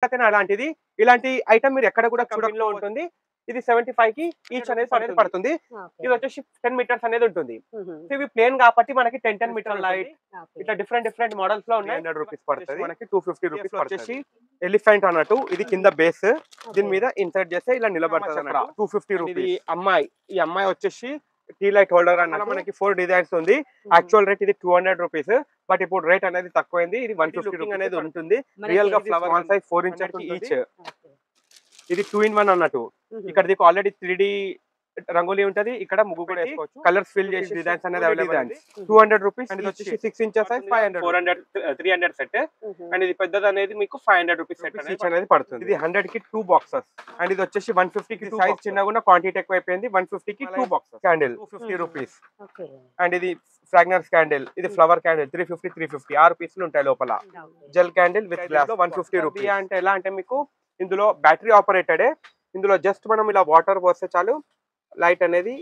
అలాంటిది ఇలాంటి ఐటమ్ మీరు ఎక్కడ కూడా కంపెనీలో ఉంటుంది. ఇది 75 కి ఈచ్ అనేది పడుతుంది. ఇది వచ్చేసి 10 మీటర్స్ అనేది ఉంటుంది. ఇవి ప్లేన్ కాబట్టి మనకి 10 మీటర్ లైట్ ఇట్లా డిఫరెంట్ మోడల్స్ లో ఉన్నాయి. 100 రూపీస్ పడుతుంది. మనకి 250 రూపీస్ వచ్చేసి ఎలిఫెంట్ అన్నట్టు. ఇది కింద బేస్, దీని మీద ఇన్సర్ట్ చేస్తే ఇలా నిలబడుతుంది అన్నట్టు. 250 రూపీస్. ఈ అమ్మాయి వచ్చేసి టీ లైట్ హోల్డర్ అన్నమాట. మనకి 4 డిజైన్స్ ఉంది. యాక్చువల్ రేట్ ఇది 200 రూపీస్, బట్ ఇప్పుడు రేట్ అనేది తక్కువైంది. ఇది 150 రూపీస్ అనేది ఉంటుంది. రియల్ గా ఫ్లవర్ 1 సైజ్ 4 ఇంచెస్ ఈచ్. ఇది 2 in 1 అన్నట్టు. ఇక్కడ దీనికి ఆల్రెడీ 3D రంగోలీ ఉంటది. ఇక్కడ ముగ్గు కూడా వేసుకోవచ్చు. కలర్స్ ఫిల్ చేసి డిజైన్స్ అనేది అవైలబుల్ ఉంది. 200 రూపీస్. అండ్ ఇది వచ్చేసి 6 ఇంచెస్ సైజ్ 500, 400, 300 సెట్. అండ్ ఇది పెద్దది అనేది మీకు 500 రూపీస్ సెట్ అనేది పడుతుంది. ఇది 100 కి 2 బాక్సెస్. అండ్ ఇది వచ్చేసి 150 కి సైజ్ చిన్నగా ఉన్న, క్వాంటిటీ ఎక్కువ అయిపోయింది. 150 కి 2 బాక్సెస్. Candle 250 rupees. అండ్ ఇది ఫ్రాగ్రెన్స్ క్యాండిల్. ఇది ఫ్లవర్ క్యాండిల్ 350 6 పీసులు ఉంటాయి లోపల. Gel candle with glass 150 rupees. అంటే ఎలా అంటే మీకు ఇందులో బ్యాటరీ ఆపరేటెడ్. ఇందులో జస్ట్ మనం ఇలా వాటర్ పోస్తే చాలు లైట్ అనేది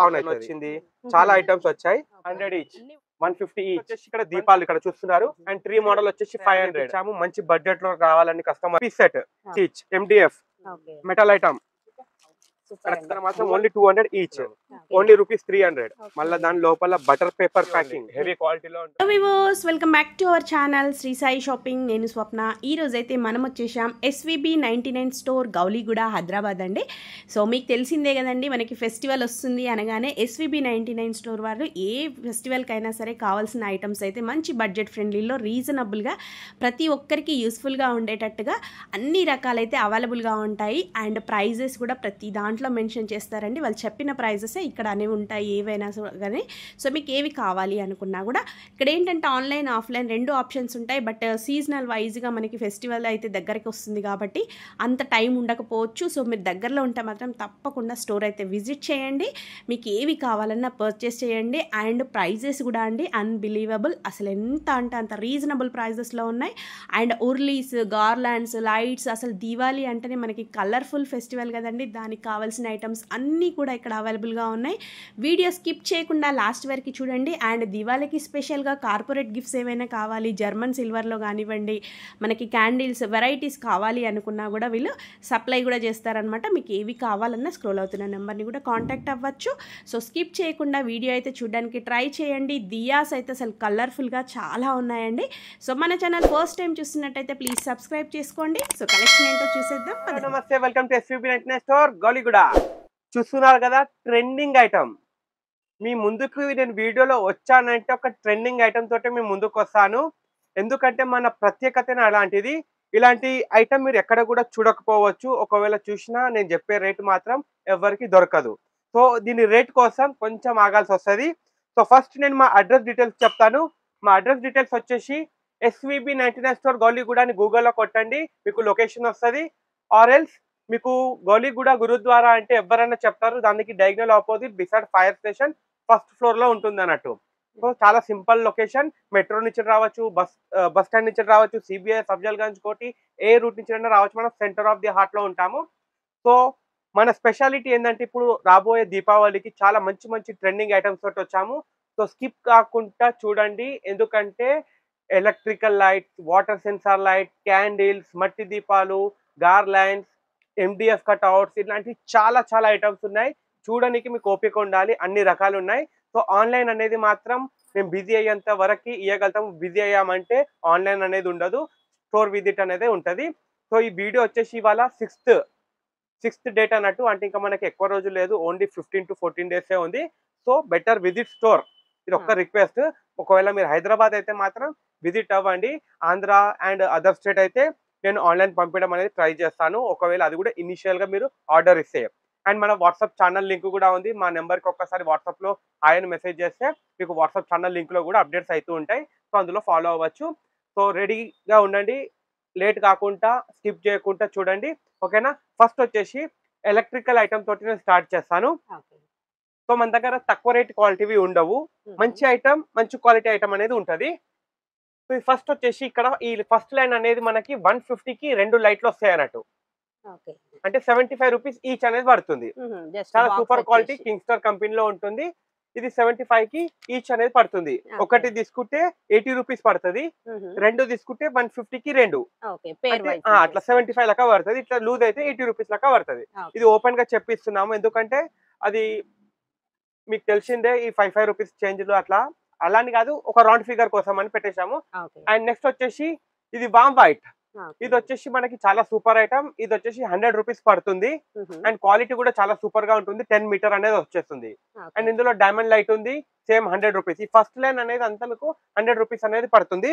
ఆన్ వచ్చింది. చాలా ఐటమ్స్ వచ్చాయి. 100 ఈచ్, 150 ఈచ్. ఇక్కడ దీపాలు ఇక్కడ చూస్తున్నారు. అండ్ 3 మోడల్ వచ్చేసి 500. మంచి బడ్జెట్ లో కావాలని customer piece set each MDF metal item మాత్రం ఓన్లీ 200 ఈచ్, ఓన్లీ రూపీస్ 300. మళ్ళీ దాని లోపల బటర్ పేపర్ ప్యాకింగ్ హెవీ క్వాలిటీలో ఉంటుంది. Viewers, welcome back to our channel Shri Sai shopping. నేను స్వప్న. ఈ రోజు అయితే మనం వచ్చేసాం SVB 99 స్టోర్, గౌలీగూడ, హైదరాబాద్ అండి. సో మీకు తెలిసిందే కదండి, మనకి ఫెస్టివల్ వస్తుంది అనగానే SVB 99 స్టోర్ వాళ్ళు ఏ ఫెస్టివల్కైనా సరే కావాల్సిన ఐటమ్స్ అయితే మంచి బడ్జెట్ ఫ్రెండ్లీలో రీజనబుల్గా ప్రతి ఒక్కరికి యూస్ఫుల్గా ఉండేటట్టుగా అన్ని రకాలైతే అవైలబుల్గా ఉంటాయి. అండ్ ప్రైజెస్ కూడా ప్రతి దాంట్లో మెన్షన్ చేస్తారండి. వాళ్ళు చెప్పిన ప్రైజెసే ఇక్కడ అనేవి ఉంటాయి ఏవైనా కానీ. సో మీకు ఏవి కావాలి అనుకున్నా కూడా ఇక్కడ ఏంటంటే ఆన్లైన్ ఆఫ్లైన్ 2 ఆప్షన్స్ ఉంటాయి. బట్ సీజనల్ వైజ్గా మనకి ఫెస్టివల్ అయితే దగ్గరికి వస్తుంది కాబట్టి అంత టైం ఉండకపోవచ్చు. సో మీరు దగ్గరలో ఉంటే మాత్రం తప్పకుండా స్టోర్ అయితే విజిట్ చేయండి. మీకు ఏవి కావాలన్నా పర్చేస్ చేయండి. అండ్ ప్రైజెస్ కూడా అండి అన్బిలీవబుల్. అసలు ఎంత అంటే అంత రీజనబుల్ ప్రైజెస్లో ఉన్నాయి. అండ్ ఉర్లీస్, గార్లాండ్స్, లైట్స్, అసలు దీవాలి అంటేనే మనకి కలర్ఫుల్ ఫెస్టివల్ కదండి. దానికి కావాల్సిన ఐటమ్స్ అన్నీ కూడా ఇక్కడ అవైలబుల్గా ఉన్నాయి. వీడియో స్కిప్ చేయకుండా లాస్ట్ వరకు చూడండి. అండ్ దివాళీకి స్పెషల్గా కార్పొరేట్ గిఫ్ట్స్ ఏమైనా కావాలి, జర్మన్ సిల్వర్లో కానివ్వండి, మనకి క్యాండిల్స్ వెరైటీస్ కావాలి అనుకున్నా కూడా వీళ్ళు సప్లై కూడా చేస్తారనమాట. మీకు ఏవి కావాలన్నా స్క్రోల్ అవుతున్న నెంబర్ని కూడా కాంటాక్ట్ అవ్వచ్చు. సో స్కిప్ చేయకుండా వీడియో అయితే చూడడానికి ట్రై చేయండి. దియాస్ అయితే అసలు కలర్ఫుల్గా చాలా ఉన్నాయండి. సో మన ఛానల్ ఫస్ట్ టైం చూస్తున్నట్టయితే ప్లీజ్ సబ్స్క్రైబ్ చేసుకోండి. సో కలెక్షన్ ఏంటో చూసేద్దాం. నమస్తే, welcome to SVB 99 store, Gowliguda. చూస్తున్నారు కదా, ట్రెండింగ్ ఐటమ్ మీ ముందుకు నేను వీడియోలో వచ్చానంటే ఒక ట్రెండింగ్ ఐటమ్ తోటే మీ ముందుకు వస్తాను. ఎందుకంటే మన ప్రత్యేకత అలాంటిది. ఇలాంటి ఐటమ్ మీరు ఎక్కడ కూడా చూడకపోవచ్చు. ఒకవేళ చూసినా నేను చెప్పే రేటు మాత్రం ఎవరికి దొరకదు. సో దీని రేట్ కోసం కొంచెం ఆగాల్సి వస్తుంది. సో ఫస్ట్ నేను మా అడ్రస్ డీటెయిల్స్ చెప్తాను. మా అడ్రస్ డీటెయిల్స్ వచ్చేసి SVB 99 స్టోర్, గౌలీగూడ అని గూగుల్లో కొట్టండి, మీకు లొకేషన్ వస్తుంది. ఆర్ఎల్స్ మీకు గౌలీగూడ గురుద్వారా అంటే ఎవరైనా చెప్తారు. దానికి diagonal opposite beside fire station first floor లో ఉంటుంది అన్నట్టు. సో చాలా సింపుల్ లొకేషన్. మెట్రో నుంచి రావచ్చు, బస్ స్టాండ్ నుంచి రావచ్చు, CBI, సఫ్జల్గంజ్, కోటి, ఏ రూట్ నుంచి రావచ్చు. మనం సెంటర్ ఆఫ్ ది హార్ట్ లో ఉంటాము. సో మన స్పెషాలిటీ ఏంటంటే ఇప్పుడు రాబోయే దీపావళికి చాలా మంచి మంచి ట్రెండింగ్ ఐటమ్స్ తోటి వచ్చాము. సో స్కిప్ కాకుండా చూడండి. ఎందుకంటే electrical light, water sensor light, candles, మట్టి దీపాలు, గార్లాండ్స్, MDF కట్అవుట్స్, ఇట్లాంటి చాలా చాలా ఐటమ్స్ ఉన్నాయి. చూడడానికి మీకు ఓపిక ఉండాలి. అన్ని రకాలు ఉన్నాయి. సో ఆన్లైన్ అనేది మాత్రం మేము బిజీ అయ్యేంత వరకు ఇవ్వగలుగుతాము. బిజీ అయ్యామంటే ఆన్లైన్ అనేది ఉండదు, స్టోర్ విజిట్ అనేది ఉంటుంది. సో ఈ వీడియో వచ్చేసి ఇవాళ 6th డేట్ అన్నట్టు. అంటే ఇంకా మనకి ఎక్కువ రోజులు లేదు, ఓన్లీ 15 to 14 డేసే ఉంది. So better visit store. ఇది ఒక్క రిక్వెస్ట్. ఒకవేళ మీరు హైదరాబాద్ అయితే మాత్రం విజిట్ అవ్వండి. ఆంధ్ర అండ్ అదర్ స్టేట్ అయితే నేను ఆన్లైన్ పంపించడం అనేది ట్రై చేస్తాను, ఒకవేళ అది కూడా ఇనిషియల్గా మీరు ఆర్డర్ ఇస్తే. అండ్ మన వాట్సాప్ ఛానల్ లింక్ కూడా ఉంది. మా నెంబర్కి ఒక్కసారి వాట్సాప్లో ఆయన మెసేజ్ చేస్తే మీకు వాట్సాప్ ఛానల్ లింక్లో కూడా అప్డేట్స్ అవుతూ ఉంటాయి. సో అందులో ఫాలో అవ్వచ్చు. సో రెడీగా ఉండండి, లేట్ కాకుండా స్కిప్ చేయకుండా చూడండి, ఓకేనా. ఫస్ట్ వచ్చేసి ఎలక్ట్రికల్ ఐటమ్ తోటి నేను స్టార్ట్ చేస్తాను. సో మన దగ్గర తక్కువ రేట్ క్వాలిటీవి ఉండవు. మంచి ఐటమ్, మంచి క్వాలిటీ ఐటమ్ అనేది ఉంటుంది. సో ఫస్ట్ వచ్చేసి ఇక్కడ ఈ ఫస్ట్ లైన్ అనేది మనకి 150కి 2 లైట్లు వస్తాయి అన్నట్టు. అంటే 75 రూపీస్ ఈచ్ అనేది పడుతుంది. చాలా సూపర్ క్వాలిటీ కింగ్స్టర్ కంపెనీలో ఉంటుంది. ఇది 75 కి ఈచ్ అనేది పడుతుంది. ఒకటి తీసుకుంటే 80 రూపీస్ పడుతుంది, రెండు తీసుకుంటే 150 కి రెండు. అట్లా 75 లెక్క పడుతుంది. ఇట్లా లూజ్ అయితే 80 రూపీస్ లెక్క పడుతుంది. ఇది ఓపెన్ గా చెప్పిస్తున్నాము, ఎందుకంటే అది మీకు తెలిసిందే ఈ 5 రూపీస్ చేంజ్ అట్లా అలాని కాదు, ఒక రౌండ్ ఫిగర్ కోసం అని పెట్టేశాము. అండ్ నెక్స్ట్ వచ్చేసి ఇది వామ్ వైట్. ఇది వచ్చేసి మనకి చాలా సూపర్ ఐటమ్. ఇది వచ్చేసి 100 రూపీస్ పడుతుంది. అండ్ క్వాలిటీ కూడా చాలా సూపర్ గా ఉంటుంది. 10 మీటర్ అనేది వచ్చేస్తుంది. అండ్ ఇందులో డైమండ్ లైట్ ఉంది, సేమ్ 100 రూపీస్. ఈ ఫస్ట్ లైన్ అనేది అంతా మీకు 100 రూపీస్ అనేది పడుతుంది.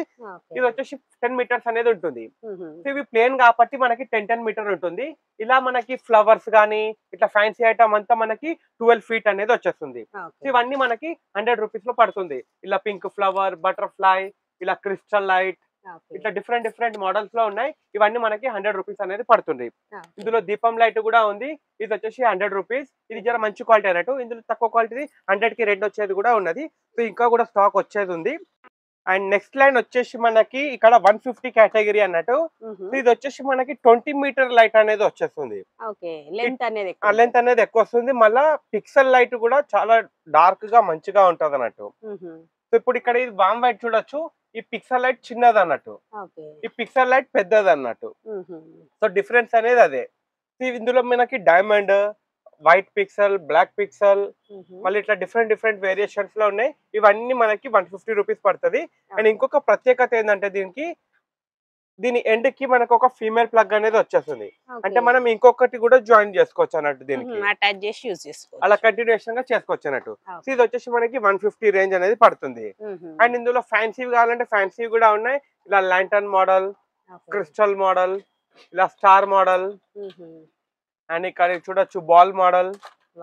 ఇది వచ్చేసి 10 మీటర్స్ అనేది ఉంటుంది. ఇవి ప్లేన్ కాబట్టి మనకి 10 మీటర్ ఉంటుంది. ఇలా మనకి ఫ్లవర్స్ గానీ ఇట్లా ఫ్యాన్సీ ఐటమ్ అంతా మనకి 12 ఫీట్ అనేది వచ్చేస్తుంది. ఇవన్నీ మనకి 100 రూపీస్ లో పడుతుంది. ఇలా పింక్ ఫ్లవర్, బటర్ఫ్లై, ఇలా క్రిస్టల్ లైట్, ఇట్లా డిఫరెంట్ మోడల్స్ లో ఉన్నాయి. ఇవన్నీ మనకి 100 రూపీస్ అనేది పడుతుంది. ఇందులో దీపం లైట్ కూడా ఉంది. ఇది వచ్చేసి 100 రూపీస్. ఇది జర మంచి క్వాలిటీ అన్నట్టు. ఇందులో తక్కువ క్వాలిటీ 100 కి రెండు వచ్చేది కూడా ఉన్నది. సో ఇంకా కూడా స్టాక్ వచ్చేది ఉంది. అండ్ నెక్స్ట్ లైన్ వచ్చేసి మనకి ఇక్కడ 150 కేటగిరీ అన్నట్టు. ఇది వచ్చేసి మనకి 20 మీటర్ లైట్ అనేది వచ్చేస్తుంది. లెంత్ అనేది ఎక్కువ వస్తుంది. మళ్ళా పిక్సెల్ లైట్ కూడా చాలా డార్క్ గా మంచిగా ఉంటది అన్నట్టు. సో ఇప్పుడు ఇక్కడ ఇది వామ్ వైట్ చూడొచ్చు. ఈ పిక్సెల్ లైట్ చిన్నది అన్నట్టు, ఈ పిక్సెల్ లైట్ పెద్దది అన్నట్టు. సో డిఫరెన్స్ అనేది అదే. ఇందులో మనకి diamond, white pixel, black pixel, మళ్ళీ ఇట్లా డిఫరెంట్ వేరియేషన్స్ లో ఉన్నాయి. ఇవన్నీ మనకి 150 రూపీస్ పడుతుంది. అండ్ ఇంకొక ప్రత్యేకత ఏంటంటే దీని ఎండ్ కి మనకు ఒక ఫీమేల్ ప్లగ్ అనేది వచ్చేస్తుంది. అంటే మనం ఇంకొకటి కూడా జాయిన్ చేసుకోవచ్చు అన్నట్టు, దీనికి అలా కంటిన్యూషన్ గా చేసుకోవచ్చు అన్నట్టు. ఇది వచ్చేసి మనకి 150 రేంజ్ అనేది పడుతుంది. అండ్ ఇందులో ఫ్యాన్సీ కావాలంటే ఫ్యాన్సీ కూడా ఉన్నాయి. ఇలా ల్యాంటర్న్ మోడల్, క్రిస్టల్ మోడల్, ఇలా స్టార్ మోడల్, అండ్ ఇక్కడ చూడొచ్చు బాల్ మోడల్.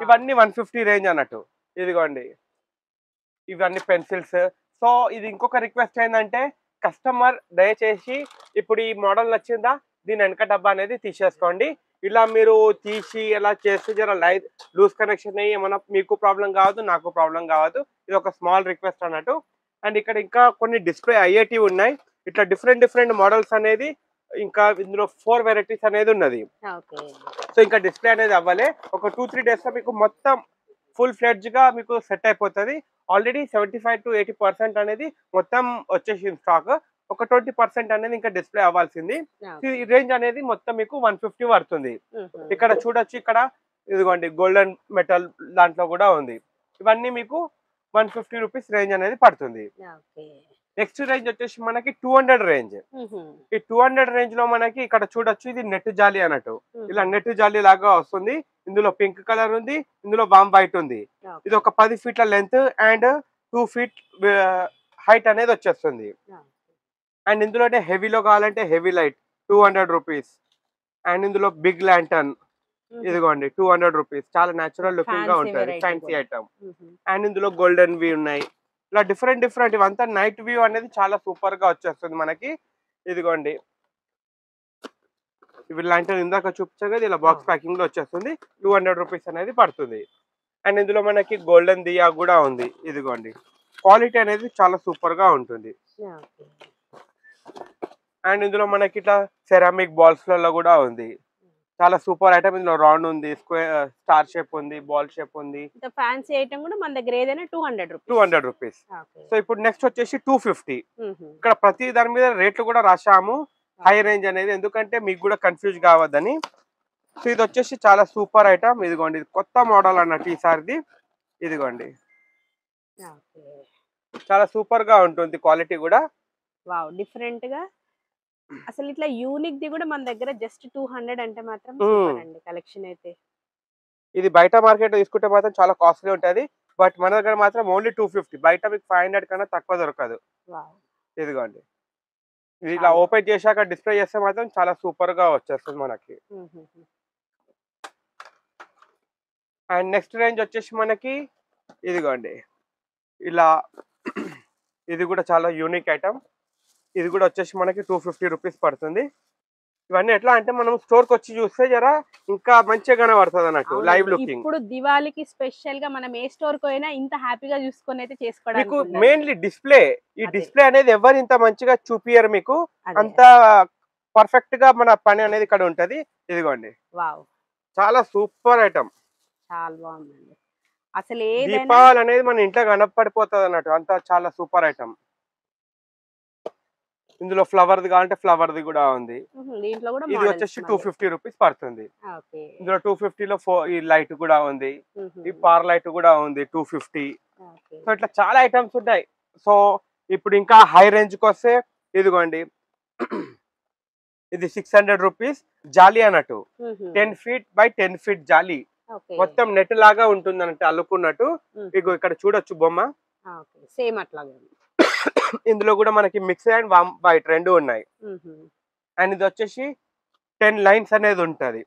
ఇవన్నీ 150 రేంజ్ అన్నట్టు. ఇదిగోండి ఇవన్నీ పెన్సిల్స్. సో ఇది ఇంకొక రిక్వెస్ట్ ఏంటంటే, కస్టమర్ దయచేసి ఇప్పుడు ఈ మోడల్ నచ్చిందా, దీని వెనక డబ్బా అనేది తీసేసుకోండి. ఇలా మీరు తీసి ఎలా చేస్తే జర లూజ్ కనెక్షన్ అయ్యి ఏమన్నా మీకు ప్రాబ్లం కావద్దు, నాకు ప్రాబ్లం కావద్దు. ఇది ఒక స్మాల్ రిక్వెస్ట్ అన్నట్టు. అండ్ ఇక్కడ ఇంకా కొన్ని డిస్ప్లే ఐఐటి ఉన్నాయి. ఇట్లా డిఫరెంట్ మోడల్స్ అనేది ఇంకా ఇందులో 4 వెరైటీస్ అనేది ఉన్నది. సో ఇంకా డిస్ప్లే అనేది అవ్వలే. ఒక 2-3 డేస్ లో మీకు మొత్తం ఫుల్ ఫ్లెడ్జ్ గా మీకు సెట్ అయిపోతుంది. ఆల్రెడీ 75 to 80% అనేది మొత్తం వచ్చేసింది స్టాక్. ఒక 20% అనేది ఇంకా డిస్ప్లే అవ్వాల్సింది. ఈ రేంజ్ అనేది మొత్తం మీకు 150 పడుతుంది. ఇక్కడ చూడొచ్చు, ఇక్కడ ఇదిగోండి గోల్డెన్ మెటల్ దాంట్లో కూడా ఉంది. ఇవన్నీ మీకు 150 రూపీస్ రేంజ్ అనేది పడుతుంది. నెక్స్ట్ రేంజ్ వచ్చేసి మనకి 200 రేంజ్. ఈ 200 రేంజ్ లో మనకి ఇక్కడ చూడొచ్చు, ఇది నెట్ జాలి అన్నట్టు. ఇలా నెట్ జాలి లాగా వస్తుంది. ఇందులో పింక్ కలర్ ఉంది, ఇందులో వామ్ వైట్ ఉంది. ఇది ఒక 10 ఫీట్ల లెంత్ అండ్ 2 ఫీట్ హైట్ అనేది వచ్చేస్తుంది. అండ్ ఇందులోనే హెవీలో కావాలంటే హెవీ లైట్ 200 రూపీస్. అండ్ ఇందులో బిగ్ ల్యాంటర్న్ ఇదిగోండి 200 రూపీస్. చాలా న్యాచురల్ లుకింగ్ గా ఉంటుంది, ఫ్యాన్సీ ఐటమ్. అండ్ ఇందులో గోల్డెన్ వి ఉన్నాయి. ఇలా డిఫరెంట్ ఇవంతా నైట్ వ్యూ అనేది చాలా సూపర్ గా వచ్చేస్తుంది మనకి. ఇదిగోండి ఇవి ల్యాంటర్న్ ఇందాక చూపించాం కదా, ఇలా బాక్స్ ప్యాకింగ్ లో వచ్చేస్తుంది. 200 రూపీస్ అనేది పడుతుంది. అండ్ ఇందులో మనకి గోల్డెన్ దియా కూడా ఉంది. ఇదిగోండి క్వాలిటీ అనేది చాలా సూపర్ గా ఉంటుంది. అండ్ ఇందులో మనకి ఇట్లా సెరామిక్ బాల్స్ లలో కూడా ఉంది. చాలా సూపర్ ఐటమ్. ఇందులో రౌండ్ ఉంది, స్క్వేర్, స్టార్ షేప్ ఉంది, బాల్ షేప్ ఉంది. ఫ్యాన్సీ ఐటమ్ కూడా మన దగ్గర ఏదైనా 200 రూపీస్. సో ఇప్పుడు నెక్స్ట్ వచ్చేసి 250. ఇక్కడ ప్రతి దాని మీద రేట్లు కూడా రాశాము, హై రేంజ్ అనేది, ఎందుకంటే మీకు కూడా కన్ఫ్యూజ్ కావద్దని. సో ఇది వచ్చేసి చాలా సూపర్ ఐటమ్. ఇదిగోండి ఇది కొత్త మోడల్ అన్నట్టు ఈసారిది. ఇదిగోండి చాలా సూపర్ గా ఉంటుంది క్వాలిటీ కూడా. వావ్, డిఫరెంట్ గా అసలు ఇట్లా యూనిక్ ది కూడా మన దగ్గర జస్ట్ 200 అంటే మాత్రం కలెక్షన్ అయితే. ఇది బయట మార్కెట్ తీసుకుంటే మాత్రం చాలా కాస్ట్లీ ఉంటుంది. బట్ మన దగ్గర మాత్రం ఓన్లీ 250. బయట మీకు 500 కన్నా తక్కువ దొరకదు. ఇదిగోండి ఇది ఇలా ఓపెన్ చేశాక డిస్ప్లే చేస్తే మాత్రం చాలా సూపర్ గా వచ్చేస్తుంది మనకి. అండ్ నెక్స్ట్ రేంజ్ వచ్చేసి మనకి ఇదిగోండి ఇలా ఇది కూడా చాలా యూనిక్ ఐటమ్. ఇది కూడా వచ్చేసి మనకి 250 రూపీస్ పడుతుంది. ఇవన్నీ ఎట్లా అంటే మనం స్టోర్ కి వచ్చి చూస్తే జరా ఇంకా మంచిగా కనబడుతుంది అన్నట్టు, లైవ్ లుకింగ్. ఇప్పుడు దివాళీకి స్పెషల్ గా మనం ఏ స్టోర్ కి అయినా ఇంత హ్యాపీగా చూసుకొని అయితే చేసుకోవడానికి మీకు మెయిన్లీ డిస్ప్లే. ఈ డిస్ప్లే అనేది ఎవరు ఇంత మంచిగా చూపియరు మీకు, అంత పర్ఫెక్ట్ గా మన పని అనేది ఇక్కడ ఉంటది. ఇదిగోండి వావ్, చాలా సూపర్ ఐటమ్, చాలా బాగుందండి. అసలు ఏదైనా దీపావళి అనేది మన ఇంట్లో కనపడిపోతుంది అన్నట్టు, అంత చాలా సూపర్ ఐటమ్. ఇందులో ఫ్లవర్ది కావాలంటే ఫ్లవర్ది కూడా ఉంది. దీంట్లో కూడా ఇది వచ్చేసి 250 రూపీస్ పడుతుంది. ఇందులో 250 లో ఈ లైట్ కూడా ఉంది, ఈ పార్ లైట్ కూడా ఉంది 250. సో ఇట్లా చాలా ఐటమ్స్ ఉంటాయి. సో ఇప్పుడు ఇంకా హై రేంజ్ కి వస్తే ఇదిగోండి, ఇది 600 రూపీస్ జాలీ అన్నట్టు, 10 feet by 10 feet జాలీ, మొత్తం నెట్ లాగా ఉంటుంది అన్నట్టు అల్లుకున్నట్టు. ఇగో ఇక్కడ చూడొచ్చు బొమ్మ, సేమ్ అట్లాగే. ఇందులో కూడా మనకి మిక్స్ అండ్ వైట్ రెండు ఉన్నాయి. అండ్ ఇది వచ్చేసి 10 లైన్స్ అనేది ఉంటది.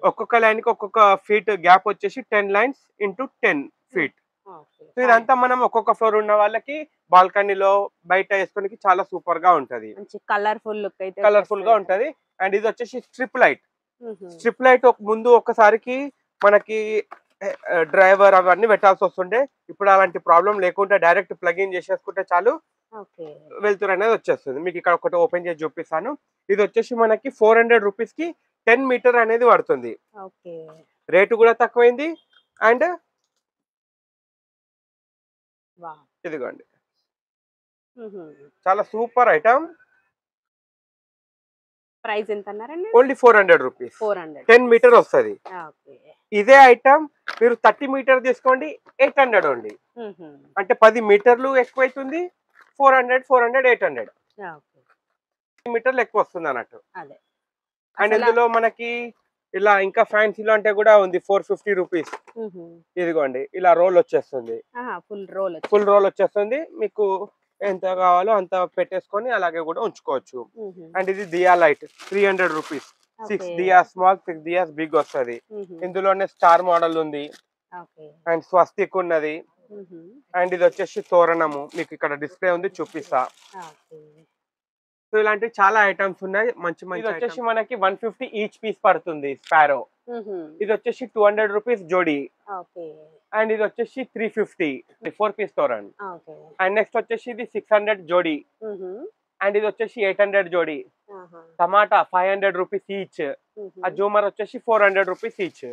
ఒక్కొక్క లైన్ కి ఒక్కొక్క ఫీట్ గ్యాప్ వచ్చేసి 10 lines into 10 feet. సో ఇదంతా మనం ఒక్కొక్క ఫ్లోర్ ఉన్న వాళ్ళకి బాల్కనీలో బయట వేసుకోనికి చాలా సూపర్ గా ఉంటది, కలర్ఫుల్ గా ఉంటది. అండ్ ఇది వచ్చేసి స్ట్రిప్ లైట్. స్ట్రిప్ లైట్ ముందు ఒక్కసారికి మనకి డ్రైవర్ అవన్నీ పెట్టాల్సి వస్తుండే, ఇప్పుడు అలాంటి ప్రాబ్లం లేకుండా డైరెక్ట్ ప్లగ్ ఇన్ చేసేసుకుంటే చాలు, వెళ్తురు అనేది వచ్చేస్తుంది. మీకు ఇక్కడ ఒకటి ఓపెన్ చేసి చూపిస్తాను. ఇది వచ్చేసి మనకి 400 రూపీస్ కి 10 మీటర్ అనేది పడుతుంది. రేటు కూడా తక్కువైంది. అండ్ ఇదిగోండి, చాలా సూపర్ ఐటమ్. ప్రైస్ ఎంత అన్నారండి? ఓన్లీ 400 రూపీస్, 10 మీటర్ వస్తుంది. ఇదే ఐటమ్ మీరు 30 మీటర్ తీసుకోండి, 800 ఓన్లీ. అంటే 10 మీటర్లు ఎక్కువైతుంది, 400 800 మీటర్లు ఎక్కువ వస్తుంది అన్నట్టు. అండ్ ఇందులో మనకి ఇలా ఇంకా ఫ్యాన్సీలో అంటే కూడా ఉంది 450 రూపీస్. ఇదిగోండి, ఇలా రోల్ వచ్చేస్తుంది, ఫుల్ రోల్ వచ్చేస్తుంది. మీకు ఎంత కావాలో అంత పెట్టేసుకొని అలాగే కూడా ఉంచుకోవచ్చు. అండ్ ఇది దియా లైట్ 300 రూపీస్, 6 దియా స్మాల్, 6 దియాస్ బిగ్ వస్తుంది. ఇందులోనే స్టార్ మోడల్ ఉంది, అండ్ స్వస్తిక్ ఉన్నది. అండ్ ఇది వచ్చేసి తోరణము, మీకు ఇక్కడ డిస్ప్లే ఉంది చూపిస్తా. సో ఇలాంటి చాలా ఐటమ్స్ ఉన్నాయి, మంచి మంచి. వచ్చేసి మనకి 150 ఈచ్ పీస్ పడుతుంది స్పారో. ఇది వచ్చేసి 200 రూపీస్ జోడీ. అండ్ ఇది వచ్చేసి 350 4 పీస్ తోరణ్. అండ్ నెక్స్ట్ వచ్చేసి ఇది 600 జోడీ. అండ్ ఇది వచ్చేసి 800 జోడీ. టమాటా 500 రూపీస్ ఈచ్. ఆ జూమర్ వచ్చేసి 400 రూపీస్ ఈచ్.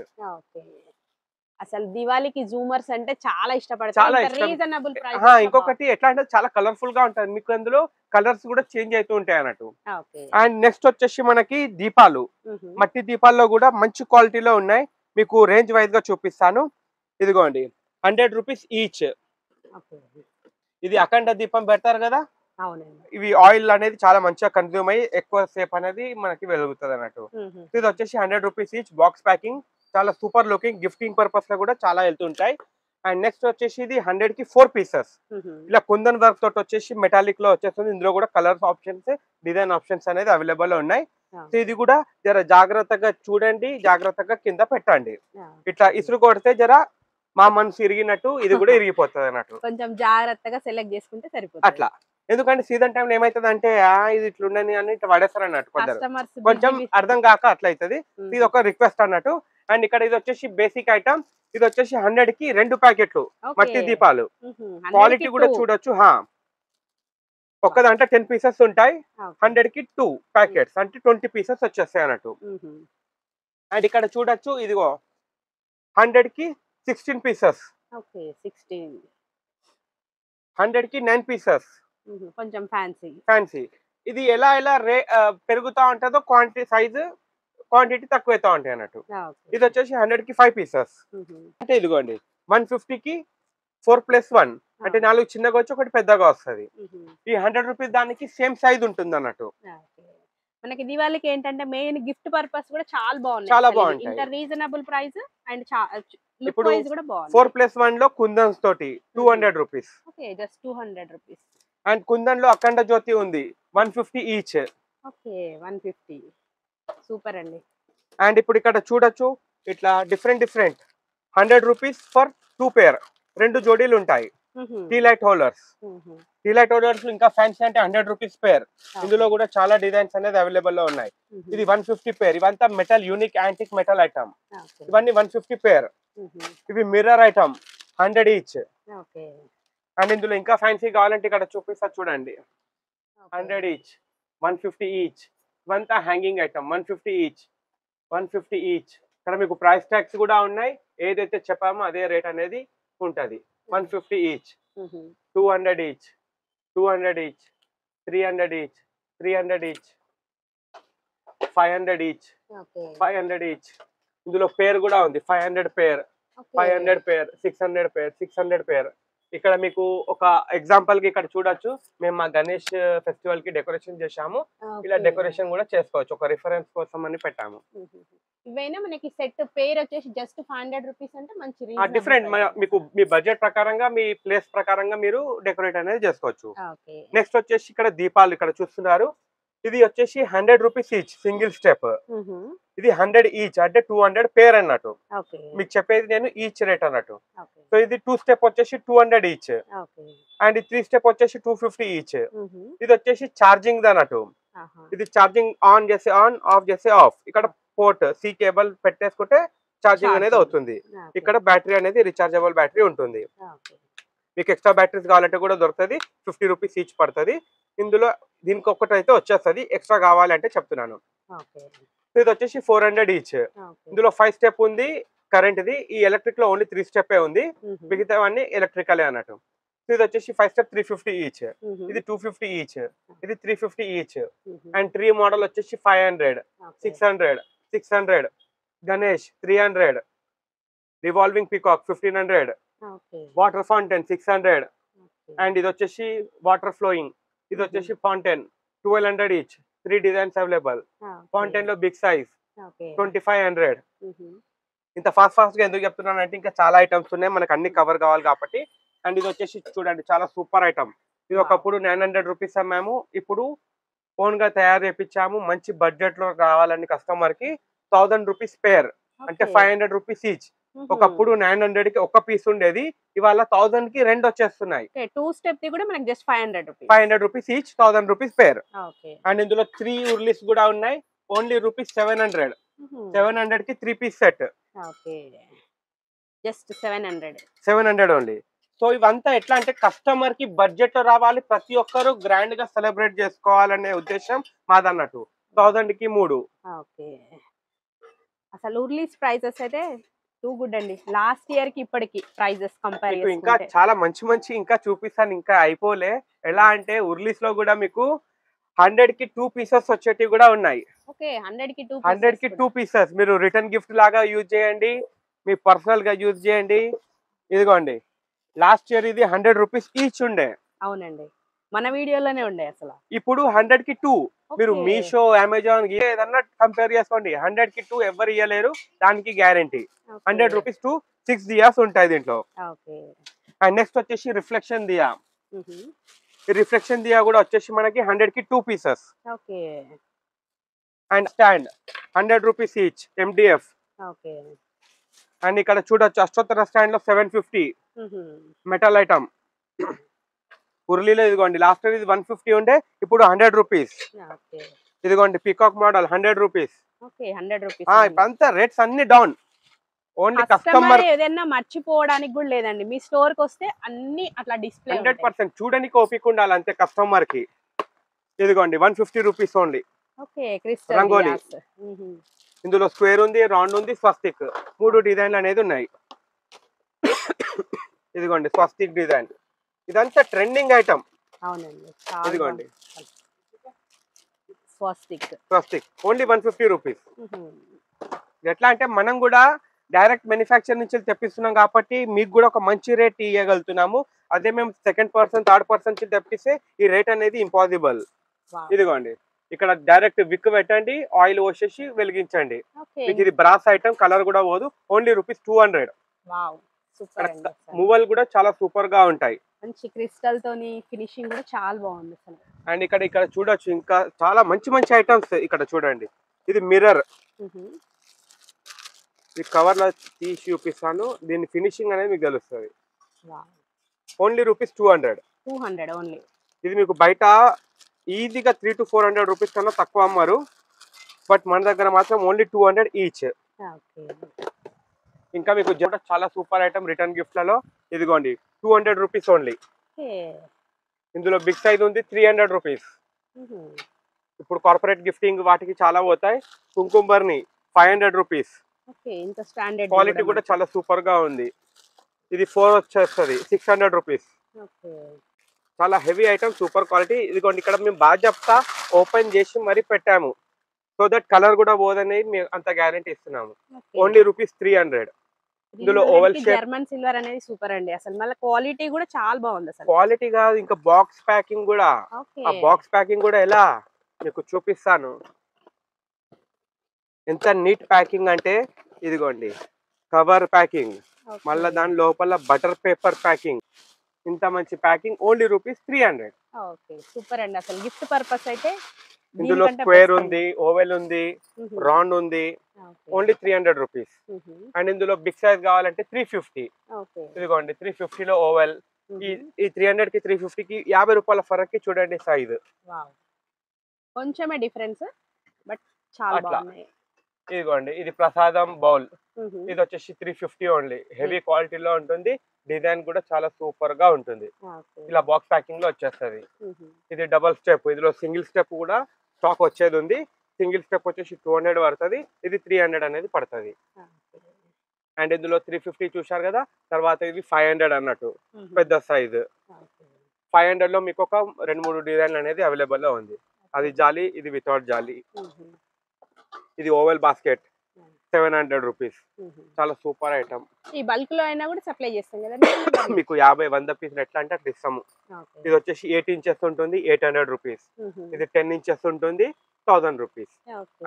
అసలు దివాళీకి జూమర్స్ అంటే చాలా ఇష్టపడతారు, రీజనబుల్ ప్రైస్. ఇంకొకటి ఎట్లా అంటే చాలా కలర్ఫుల్ గా ఉంటుంది, మీకు అందులో కలర్స్ కూడా చేంజ్ అవుతూ ఉంటాయి అన్నట్టు. అండ్ నెక్స్ట్ వచ్చేసి మనకి దీపాలు, మట్టి దీపాల్లో కూడా మంచి క్వాలిటీలో ఉన్నాయి, మీకు రేంజ్ వైజ్ గా చూపిస్తాను. ఇదిగోండి 100 రూపీస్ ఈచ్. ఇది అఖండ దీపం పెడతారు కదా, ఇవి ఆయిల్ అనేది చాలా మంచిగా కన్జ్యూమ్ అయ్యి ఎక్కువ సేపు అనేది మనకి వెలుగుతుంది అన్నట్టు. ఇది వచ్చేసి 100 రూపీస్ ఈచ్, బాక్స్ ప్యాకింగ్, చాలా సూపర్ లుకింగ్, గిఫ్టింగ్ పర్పస్ లో కూడా చాలా వెళ్తుంటాయి. అండ్ నెక్స్ట్ వచ్చేసి ఇది 100 కి 4 పీసెస్, ఇలా కుందన్ వర్క్ తోటి వచ్చేసి మెటాలిక్ లో వచ్చేస్తుంది. ఇందులో కూడా కలర్స్ ఆప్షన్స్, డిజైన్ ఆప్షన్స్ అనేది అవైలబుల్ ఉన్నాయి. సో ఇది కూడా జర జాగ్రత్తగా చూడండి, జాగ్రత్తగా కింద పెట్టండి. ఇట్లా ఇసురు కొడితే జర మా మనసు ఇరిగినట్టు ఇది కూడా ఇరిగిపోతుంది అన్నట్టు, కొంచెం జాగ్రత్తగా సెలెక్ట్ చేసుకుంటే సరిపోతుంది అట్లా. ఎందుకంటే సీజన్ టైంలో ఏమైతుంది అంటే ఇది ఇట్లుండని అని ఇట్లా పడేస్తారు అన్నట్టు, కొంచెం అర్థం కాక అట్లా అవుతుంది. ఇది ఒక రిక్వెస్ట్ అన్నట్టు. అండ్ ఇక్కడ ఇది వచ్చేసి బేసిక్ ఐటమ్, ఇది వచ్చేసి 100 కి 2 ప్యాకెట్లు మట్టి దీపాలు. క్వాలిటీ కూడా చూడొచ్చు. ఒక్కదంటే 10 పీసెస్ ఉంటాయి, 100 కి 2 ప్యాకెట్స్ అంటే 20 పీసెస్ వచ్చేస్తాయి అన్నట్టు. అండ్ ఇక్కడ చూడొచ్చు, ఇదిగో 100 కి 16 పీసెస్, 100 కి 9 పీసెస్, కొంచెం ఫ్యాన్సీ. ఇది ఎలా పెరుగుతా ఉంటుందో క్వాంటిటీ, సైజు క్వాంటిటీ తక్కువ అవుతా ఉంటాయి అన్నట్టు. ఇది వచ్చేసి 100 కి 5 పీసెస్. అంటే ఇదిగోండి 150 కి 4+1 అంటే 4 చిన్నగా వచ్చి ఒకటి పెద్దగా వస్తుంది. ఈ 100 రూపీస్ దానికి సేమ్ సైజ్ ఉంటుంది అన్నట్టు. మనకి దివాళీకి ఏంటంటే మెయిన్ గిఫ్ట్ పర్పస్ కూడా చాలా బాగుంది, ఇంత రీజనబుల్ ప్రైస్. అండ్ ఇప్పుడు 4+1 లో కుందన్స్ తోటి 200 rupees, just 200 rupees. And kundan లో అఖండ జ్యోతి ఉంది 150 ఈచ్. 150, సూపర్ అండి. అండ్ ఇప్పుడు ఇక్కడ చూడొచ్చు, ఇట్లా డిఫరెంట్ 100 రూపీస్ ఫర్ 2 పేర్, 2 జోడీలు ఉంటాయి. టీ లైట్ హోల్డర్స్, ఇంకా ఫ్యాన్సీ అంటే 100 రూపీస్ పేర్. ఇందులో కూడా చాలా డిజైన్స్ అనేది అవైలబుల్ లో ఉన్నాయి. ఇది 150 పేర్. ఇవంతా metal, unique antique metal item. ఇవన్నీ 150 పేర్. ఇవి మిర్రర్ ఐటమ్ 100 ఈచ్. అండ్ ఇందులో ఇంకా ఫ్యాన్సీ కావాలంటే ఇక్కడ చూపిస్తా చూడండి, 100 ఈచ్, 150 ఈచ్. ఇవంతా హ్యాంగింగ్ ఐటమ్, 150 ఈచ్, 150 ఈచ్. ఇక్కడ మీకు ప్రైస్ ట్యాగ్స్ కూడా ఉన్నాయి. ఏదైతే చెప్పామో అదే రేట్ అనేది ఉంటది. 150 each, 200 each, 200 each, 300 each, 300 each, 500 each, 500 each. ఇందులో పేర్ కూడా ఉంది. 500 పేర్, 500 పేర్, 600 పేర్, 600 పేర్. ఇక్కడ మీకు ఒక ఎగ్జాంపుల్ కి ఇక్కడ చూడొచ్చు. మేము మా గణేష్ ఫెస్టివల్ కి డెకరేషన్ చేశాము. ఇలా డెకరేషన్ కూడా చేసుకోవచ్చు. ఒక రిఫరెన్స్ కోసం అని పెట్టాము. ఇవైనా మనకి సెట్ పేర్ వచ్చేసి జస్ట్ 500 రూపీస్ అంటే మంచి డిఫరెంట్ మీకు మీ బడ్జెట్ ప్రకారంగా మీ ప్లేస్ ప్రకారంగా మీరు డెకరేట్ అనేది చేసుకోవచ్చు. నెక్స్ట్ వచ్చేసి ఇక్కడ దీపాలు ఇక్కడ చూస్తున్నారు. ఇది వచ్చేసి 100 రూపీస్ ఈచ్ సింగిల్ స్టెప్. ఇది 100 ఈచ్ అంటే 200 పేర్ అన్నట్టు. మీకు చెప్పేది నేను ఈచ్ రేట్ అన్నట్టు. సో ఇది 2 స్టెప్ వచ్చేసి 200 ఈచ్ అండ్ 3 స్టెప్ వచ్చేసి 250 ఈచ్. ఇది వచ్చేసి ఛార్జింగ్ అన్నట్టు. ఇది ఛార్జింగ్ ఆన్ చేసి ఆన్, ఆఫ్ చేసి ఆఫ్. ఇక్కడ పోర్ట్ సి కేబుల్ పెట్టేసుకుంటే ఛార్జింగ్ అనేది అవుతుంది. ఇక్కడ బ్యాటరీ అనేది రీచార్జబుల్ బ్యాటరీ ఉంటుంది. మీకు ఎక్స్ట్రా బ్యాటరీస్ కావాలంటే కూడా దొరుకుతుంది. 50 రూపీస్ ఈచ్ పడుతుంది. ఇందులో దీనికి ఒక్కటి అయితే వచ్చేస్తుంది. ఎక్స్ట్రా కావాలంటే చెప్తున్నాను. ఇది వచ్చేసి 400 ఈచ్. ఇందులో 5 స్టెప్ ఉంది కరెంట్ది. ఈ ఎలక్ట్రిక్ లో ఓన్లీ 3 స్టెప్ ఉంది. మిగతావన్నీ ఎలక్ట్రికలే అన్నట్టు. ఇది వచ్చేసి 5 స్టెప్ 350 ఈచ్. ఇది 250 ఈచ్. ఇది 350 ఈచ్. అండ్ 3 మోడల్ వచ్చేసి 500, 600, 600. Ganesh 300. Revolving peacock 1500. Water fountain 600. And ఇది వచ్చేసి వాటర్ ఫ్లోయింగ్. ఇది వచ్చేసి fountain 1200 each. 3 designs available. Fountain లో బిగ్ సైజ్ 2500. ఇంత ఫాస్ట్ గా ఎందుకు చెప్తున్నానంటే ఇంకా చాలా ఐటమ్స్ ఉన్నాయి. మనకు అన్ని కవర్ కావాలి కాబట్టి. అండ్ ఇది వచ్చేసి చూడండి చాలా సూపర్ ఐటమ్. ఇది ఒకప్పుడు 900 రూపీస్ అమ్మాము. ఇప్పుడు ఓన్ గా తయారు చేయించాము. మంచి బడ్జెట్ లో రావాలని కస్టమర్ కి 1000 రూపీస్ పేర్ అంటే 500 రూపీస్ ఈచ్. ఒకప్పుడు 900 కి ఒక పీస్ ఉండేది. ఇవాళ 1000 కి 2 వచ్చేస్తున్నాయి. 2 స్టెప్ ది కూడా మనకి just 500 rupees each, 1000 rupees pair. And ఇందులో 3 ఉర్లీస్ కూడా ఉన్నాయి. Only rupees 700. 700 కి 3 piece set. Just 700 only. So ఇవంతా ఎట్లా అంటే కస్టమర్ కి బడ్జెట్ లో రావాలి. ప్రతి ఒక్కరు గ్రాండ్ గా సెలబ్రేట్ చేసుకోవాలనే ఉద్దేశం మాదన్నట్టు. 1000 కి 3. అసలు ఉర్లీస్ ప్రైజెస్ అయితే టూ గుడ్ అండి. లాస్ట్ ఇయర్ కి ఇప్పటికి ప్రైజెస్ కంపేర్ చేసుకుంటే ఇంకా చాలా మంచి ఇంకా చూపిస్తాను. ఇంకా అయిపోలే. ఎలా అంటే ఉర్లీస్ లో కూడా మీకు 100 కి 2 పీసెస్ వచ్చేటివి కూడా ఉన్నాయి. ఓకే 100 కి 2 పీసెస్ మీరు రిటర్న్ గిఫ్ట్ లాగా యూజ్ చేయండి. మీ పర్సనల్ గా యూజ్ చేయండి. ఇదిగోండి లాస్ట్ ఇయర్ ఇది 100 రూపీస్ ఈచ్ ఉండే. అవునండి మన వీడియోలోనే ఉండే. అసలు ఇప్పుడు 100 కి 2. మీరు మీషో, అమెజాన్ ఏదన్నా కంపేర్ చేసుకోండి. 100 కి 2 ఎవరు ఇయ్యలేరు. దానికి గ్యారంటీ. 100 రూపీస్ టు 6 దియాస్ ఉంటాయి దీంట్లో. అండ్ నెక్స్ట్ వచ్చేసి రిఫ్లెక్షన్ దియా. ఈ రిఫ్లెక్షన్ దియా కూడా వచ్చేసి మనకి 100 కి 2 pieces. And stand 100 rupees each MDF. And ఇక్కడ చూడొచ్చు అష్టోత్తర స్టాండ్ లో 750 మెటల్ ఐటమ్. ఉర్లీలో ఇదిగోండి లాస్ట్ ఇయర్ ఇది 150 ఉండే. ఇప్పుడు 100 రూపీస్. ఇదిగోండి పీకాక్ మోడల్ 100 రూపీస్. ఇప్పుడంతా రేట్స్ అన్ని డౌన్. ఓన్లీ కస్టమర్ ఏదైనా మర్చిపోవడానికి కూడా లేదండి. మీ స్టోర్ కి వస్తే అన్ని అట్లా డిస్ప్లే 100% చూడడానికి ఓపిక ఉండాలి అంతే కస్టమర్ కి. ఇదిగోండి 150 రూపీస్ ఓన్లీ. రంగోలీ. ఇందులో స్క్వేర్ ఉంది, రౌండ్ ఉంది, స్వస్తిక్ 3 డిజైన్లు అనేది ఉన్నాయి. ఇదిగోండి స్వస్తిక్ డిజైన్. ఇదంతా ట్రెండింగ్ ఐటమ్. అవునండి ఇదిగోండి స్వస్తిక్ ఓన్లీ 150 రూపీస్. ఎట్లా అంటే మనం కూడా డైరెక్ట్ మ్యానుఫ్యాక్చర్ నుంచి తెప్పిస్తున్నాం కాబట్టి మీకు కూడా ఒక మంచి రేట్ ఇవ్వగలుగుతున్నాము. అదే మేము సెకండ్ పర్సన్ థర్డ్ పర్సన్ నుంచి తెప్పిస్తే ఈ రేట్ అనేది ఇంపాసిబుల్. ఇదిగోండి ఇక్కడ డైరెక్ట్ విక్ పెట్టండి, ఆయిల్ పోసేసి వెలిగించండి. మీకు ఇది బ్రాస్ ఐటమ్, కలర్ కూడా పోదు. Only rupees 200. మూవల్ కూడా చాలా సూపర్ గా ఉంటాయి. మంచి క్రిస్టల్ తోని ఫినిషింగ్ కూడా చాలా బాగుంది అసలు. అండ్ ఇక్కడ చూడొచ్చు ఇంకా చాలా మంచి ఐటమ్స్. ఇక్కడ చూడండి ఇది మిర్రర్. ఈ కవర్ లో తీసి చూపిస్తాను. దీని ఫినిషింగ్ అనేది మీకు తెలుస్తుంది. Only rupees 200 only. ఇది మీకు బయట ఈజీగా 300 to 400 రూపీస్ కన్నా తక్కువ అమ్మారు. బట్ మన దగ్గర మాత్రం ఓన్లీ 200 ఈచ్. ఇంకా మీకు చాలా సూపర్ ఐటమ్ రిటర్న్ గిఫ్ట్లలో. ఇదిగోండి 200 రూపీస్ ఓన్లీ. ఇందులో బిగ్ సైజ్ ఉంది 300 రూపీస్. ఇప్పుడు కార్పొరేట్ గిఫ్టింగ్ వాటికి చాలా పోతాయి. కుంకుమ బర్ని 500 రూపీస్. ఓకే, ఇంత స్టాండర్డ్ క్వాలిటీ కూడా చాలా సూపర్ గా ఉంది. ఇది 4 వచ్చేస్తుంది 600 రూపీస్. ఓకే. చాలా హెవీ ఐటమ్, సూపర్ క్వాలిటీ. ఇదిగోండి ఇక్కడ మేము బాగా చెప్తా ఓపెన్ చేసి మరీ పెట్టాము, సో దట్ కలర్ కూడా పోదని మేము అంత గ్యారెంటీ ఇస్తున్నాము. Only rupees 300. ఇందులో ఓవల్ షేప్ జర్మన్ సిల్వర్ అనేది సూపర్ అండి. అసలు మళ్ళీ క్వాలిటీ కూడా చాలా బాగుంది. అసలు క్వాలిటీ కాదు, ఇంకా బాక్స్ ప్యాకింగ్ కూడా. ఓకే. ఆ బాక్స్ ప్యాకింగ్ కూడా ఎలా మీకు చూపిస్తాను. ఎంత నీట్ ప్యాకింగ్ అంటే ఇదిగోండి కవర్ ప్యాకింగ్, మళ్ళీ దాని లోపల బటర్ పేపర్ ప్యాకింగ్, ఇంత మంచి packing. Only rupees 300. Okay, super అండి. అసలు గిఫ్ట్ పర్పస్ అయితే ఇందులో స్క్వేర్ ఉంది, ఓవెల్ ఉంది, రౌండ్ ఉంది. Only 300 rupees. అండ్ ఇందులో బిగ్ సైజ్ కావాలంటే 350. ఇదిగోండి 350 లో ఓవెల్. ఈ 300 కి 350 కి 50 రూపాయల ఫరక్ చూడండి సైజ్. కొంచెమే డిఫరెన్స్, బట్ చాలా బాగున్నాయి. ఇదిగోండి ఇది ప్రసాదం బౌల్. ఇది వచ్చేసి 350 ఓన్లీ. హెవీ క్వాలిటీలో ఉంటుంది. డిజైన్ కూడా చాలా సూపర్ గా ఉంటుంది. ఇలా బాక్స్ ప్యాకింగ్ లో వచ్చేస్తుంది. ఇది డబుల్ స్టెప్. ఇందులో సింగిల్ స్టెప్ కూడా స్టాక్ వచ్చేది ఉంది. సింగిల్ స్టెప్ వచ్చేసి 200 పడుతుంది, ఇది 300 అనేది పడుతుంది. అండ్ ఇందులో 350 చూశారు కదా. తర్వాత ఇది 500 అన్నట్టు పెద్ద సైజు. 500 లో మీకు ఒక 2-3 డిజైన్లు అనేది అవైలబుల్ లో ఉంది. అది జాలీ, ఇది వితౌట్ జాలీ. ఇది ఓవెల్ బాస్కెట్ 700 రూపీస్. చాలా సూపర్ ఐటమ్. ఈ బల్క్ లో అయినా కూడా సప్లై చేస్తాం కదా మీకు 50-100 పీసులు ఎట్లా అంటే అట్లా ఇస్తాము. ఇది వచ్చేసి 8 ఇంచెస్ ఉంటుంది 800 రూపీస్. ఇది 10 ఇంచెస్ ఉంటుంది 1000 రూపీస్.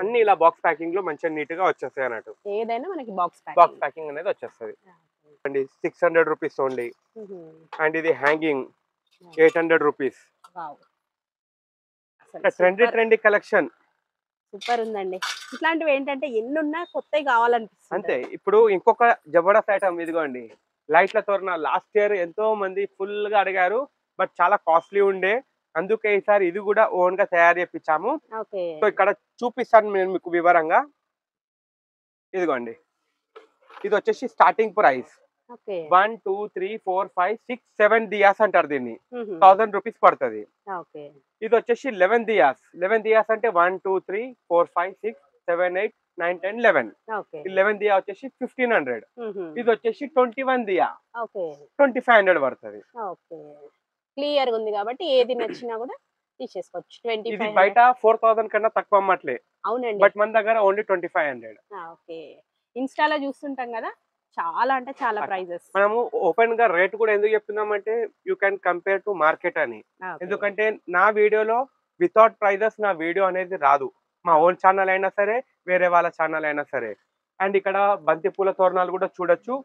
అన్ని ఇలా బాక్స్ ప్యాకింగ్ లో మంచిగా నీట్ గా వచ్చేస్తాయి అన్నట్టు. ఏదైనా మనకి బాక్స్ ప్యాకింగ్ అనేది వచ్చేస్తుంది. And 600 rupees only. అండ్ ఇది hanging 800 rupees. Trendy collection super ఉందండి. ఇట్లాంటివి ఏంటంటే ఎన్నున్నా కొత్తవి కావాలనిపిస్తుంది అంతే. ఇప్పుడు ఇంకొక జబర్దస్త్ ఐటమ్ ఇదిగోండి లైట్ల తోరణ. లాస్ట్ ఇయర్ ఎంతో మంది ఫుల్ గా అడిగారు, బట్ చాలా కాస్ట్లీ ఉండే, అందుకే ఈసారి ఇది కూడా ఓన్ గా తయారు చేపించాము. సో ఇక్కడ చూపిస్తాను నేను మీకు వివరంగా. ఇదిగోండి ఇది వచ్చేసి స్టార్టింగ్ ప్రైస్ 1 2 3 4 5 6 7 దియాస్ అంటారు దీన్ని. 1000 రూపీస్ పడుతుంది. ఇది వచ్చేసి 11 దియాస్. 11 దియాస్ అంటే 1 2 3 4 5 6 7 8 9 10 11. 11 దియా వచ్చేసి 1500. ఇది వచ్చేసి 21 దియా 2500 పడుతుంది. క్లియర్ ఉంది కాబట్టి ఏది నచ్చినా కూడా తీసేసుకోవచ్చు. ఇది బయట 4000 కన్నా తక్కువ అమ్మట్లే. అవునండి, బట్ మన దగ్గర ఓన్లీ 2500. ఓకే. ఇన్స్టాలో చూస్తుంటాం కదా, చాలా అంటే చాలా ప్రైజెస్. మనము ఓపెన్ గా రేట్ కూడా ఎందుకు చెప్తున్నామంటే you can compare to market అని. ఎందుకంటే నా వీడియోలో వితౌట్ ప్రైజెస్ నా వీడియో అనేది రాదు. మా ఓన్ ఛానల్ అయినా సరే, వేరే వాళ్ళ ఛానల్ అయినా సరే. అండ్ ఇక్కడ బంతిపూల తోరణాలు కూడా చూడొచ్చు.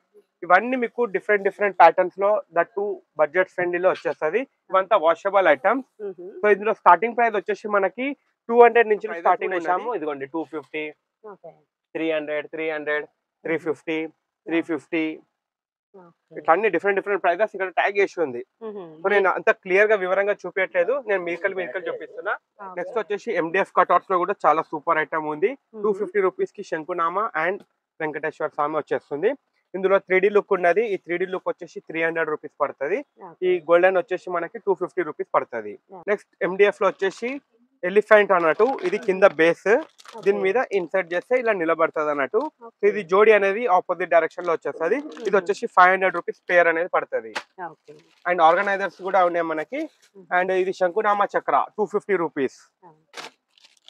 ఇవన్నీ మీకు డిఫరెంట్ ప్యాటర్న్స్ లో దట్టు బడ్జెట్ ఫ్రెండ్లీలో వచ్చేస్తుంది. ఇవంతా వాషబుల్ ఐటమ్స్. సో ఇందులో స్టార్టింగ్ ప్రైస్ వచ్చేసి మనకి 200 నుంచి స్టార్టింగ్ చేసాము. ఇదిగోండి 250, 300, 300, 350, 350 ఇట్లా అన్ని డిఫరెంట్ ప్రైజెస్ ఇక్కడ ట్యాగ్ చేసి ఉంది. సో నేను అంత క్లియర్ గా వివరంగా చూపించట్లేదు, నేను మీకల్ చూపిస్తున్నా. నెక్స్ట్ వచ్చేసి MDF కట్అవుట్స్ లో కూడా చాలా సూపర్ ఐటమ్ ఉంది. 250 రూపీస్ కి శంకునామా అండ్ వెంకటేశ్వర స్వామి వచ్చేస్తుంది. ఇందులో 3D లుక్ ఉన్నది. ఈ 3D లుక్ వచ్చేసి 300 రూపీస్ పడుతుంది. ఈ గోల్డెన్ వచ్చేసి మనకి 250 రూపీస్ పడుతుంది. నెక్స్ట్ MDF లో వచ్చేసి ఎలిఫెంట్ అన్నట్టు. ఇది కింద బేస్, దీని మీద ఇన్సర్ట్ చేస్తే ఇలా నిలబడుతుంది అన్నట్టు. ఇది జోడి అనేది ఆపోజిట్ డైరెక్షన్ లో వచ్చేస్తుంది. ఇది వచ్చేసి 500 రూపీస్ పేర్ అనేది పడుతుంది. అండ్ ఆర్గనైజర్స్ కూడా ఉన్నాయి మనకి. అండ్ ఇది శంకునామా చక్ర 250 రూపీస్.